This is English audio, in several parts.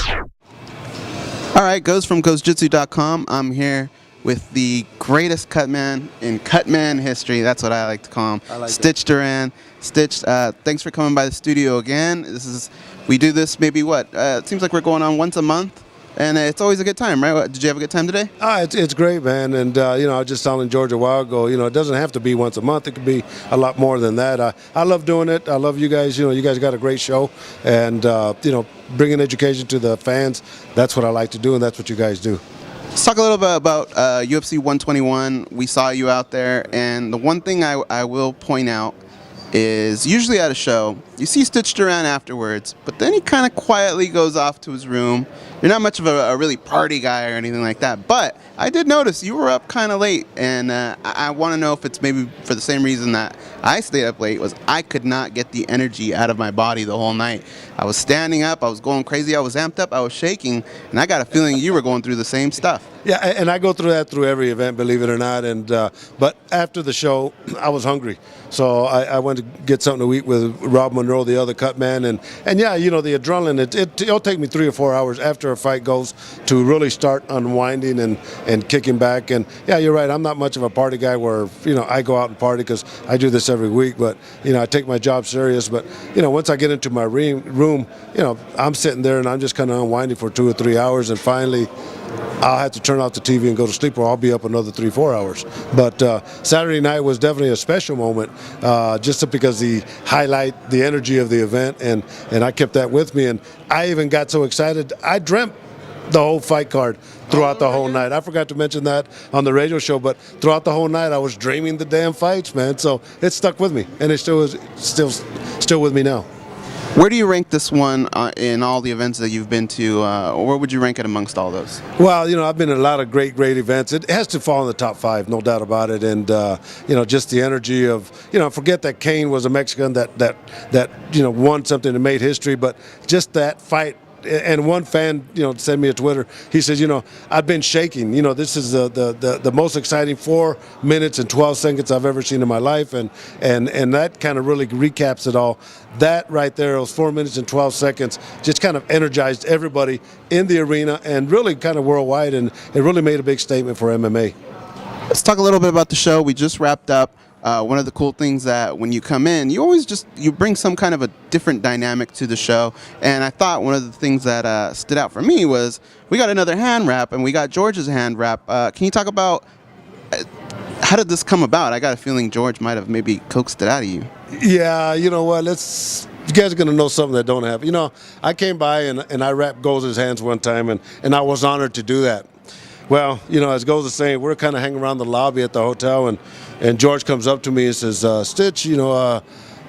All right, Goze from GozeJitsu.com. I'm here with the greatest cut man in cut man history. That's what I like to call him. I like Stitch Duran. Stitch, thanks for coming by the studio again. We do this maybe it seems like we're going on once a month, and it's always a good time, right? Did you have a good time today? It's great, man. And, I was just telling George a while ago, it doesn't have to be once a month. It could be a lot more than that. I love doing it. I love you guys. You guys got a great show. And, bringing education to the fans, that's what I like to do, and that's what you guys do. Let's talk a little bit about UFC 121. We saw you out there, and the one thing I will point out is usually at a show, you see Stitch Duran afterwards, but then he kind of quietly goes off to his room. You're not much of a really party guy or anything like that, but I did notice you were up kind of late, and I want to know if it's maybe for the same reason that I stayed up late, was I could not get the energy out of my body the whole night. I was standing up, I was going crazy, I was amped up, I was shaking, and I got a feeling you were going through the same stuff. Yeah, and I go through that through every event, believe it or not. And but after the show, I was hungry, so I went to get something to eat with Rob Monroe, the other cut man, and yeah, the adrenaline. It'll take me 3 or 4 hours after a fight goes to really start unwinding and kicking back. And yeah, you're right. I'm not much of a party guy where I go out and party because I do this every week. But I take my job serious. But once I get into my room, I'm sitting there and I'm just kind of unwinding for 2 or 3 hours, and finally I'll have to turn off the TV and go to sleep, or I'll be up another 3-4 hours. But Saturday night was definitely a special moment, just because the highlight, the energy of the event, and I kept that with me. And I even got so excited, I dreamt the whole fight card throughout the whole night. I forgot to mention that on the radio show, but throughout the whole night I was dreaming the damn fights, man. So it stuck with me, and it still is still with me now. Where do you rank this one in all the events that you've been to, or where would you rank it amongst all those? Well, I've been in a lot of great events. It has to fall in the top 5, no doubt about it. And just the energy of, forget that Kane was a Mexican that won something and made history, but just that fight. And one fan, sent me a Twitter. He says, I've been shaking. This is the most exciting 4 minutes and 12 seconds I've ever seen in my life, and that kind of really recaps it all. That right there, those 4 minutes and 12 seconds, just kind of energized everybody in the arena and really kind of worldwide, and it really made a big statement for MMA. Let's talk a little bit about the show. We just wrapped up. One of the cool things that when you come in, you bring some kind of a different dynamic to the show. And I thought one of the things that stood out for me was we got another hand wrap, and we got George's hand wrap. Can you talk about how did this come about? I got a feeling George might have maybe coaxed it out of you. Yeah, you know what? You guys are going to know something that don't happen. I came by and I wrapped Goze's hands one time, and I was honored to do that. Well, as Goze is saying, we're kind of hanging around the lobby at the hotel, and George comes up to me and says, Stitch, I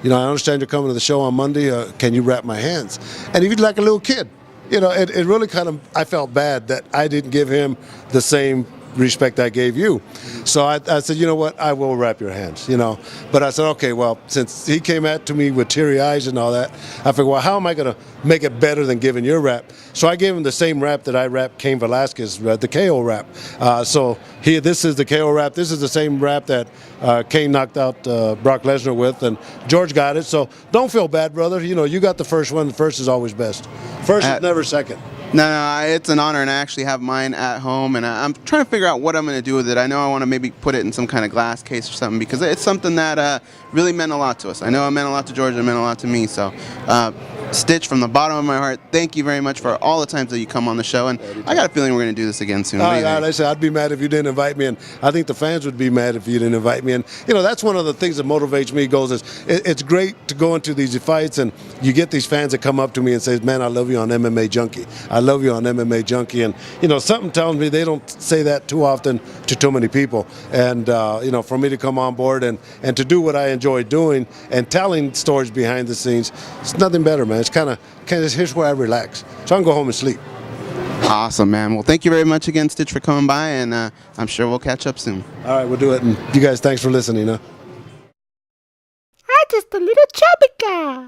understand you're coming to the show on Monday. Can you wrap my hands? And he was like a little kid. It really I felt bad that I didn't give him the same respect I gave you. So I said, you know what, I will wrap your hands, But I said, okay, well, since he came at to me with teary eyes and all that, I figured, well, how am I going to make it better than giving your wrap? So I gave him the same wrap that I wrapped Cain Velasquez, the KO wrap. So this is the KO wrap. This is the same wrap that Cain knocked out Brock Lesnar with, and George got it. So don't feel bad, brother. You got the first one. The first is always best. First is never second. No, it's an honor, and I actually have mine at home, and I'm trying to figure out what I'm going to do with it. I know I want to maybe put it in some kind of glass case or something, because it's something that really meant a lot to us. I know it meant a lot to George, it meant a lot to me, so Stitch, from the bottom of my heart, thank you very much for all the times that you come on the show, and I got a feeling we're going to do this again soon. I'd be mad if you didn't invite me, and I think the fans would be mad if you didn't invite me. And that's one of the things that motivates me. It's great to go into these fights, and you get these fans that come up to me and say, "Man, I love you on MMA Junkie. I love you on MMA Junkie." And something tells me they don't say that too often to too many people. And for me to come on board and to do what I enjoy doing and telling stories behind the scenes, it's nothing better, man. It's kind of here's where I relax, so I can go home and sleep. Awesome, man. Well, thank you very much again, Stitch, for coming by, and I'm sure we'll catch up soon. All right, we'll do it. And you guys, thanks for listening. I'm just a little chubby guy.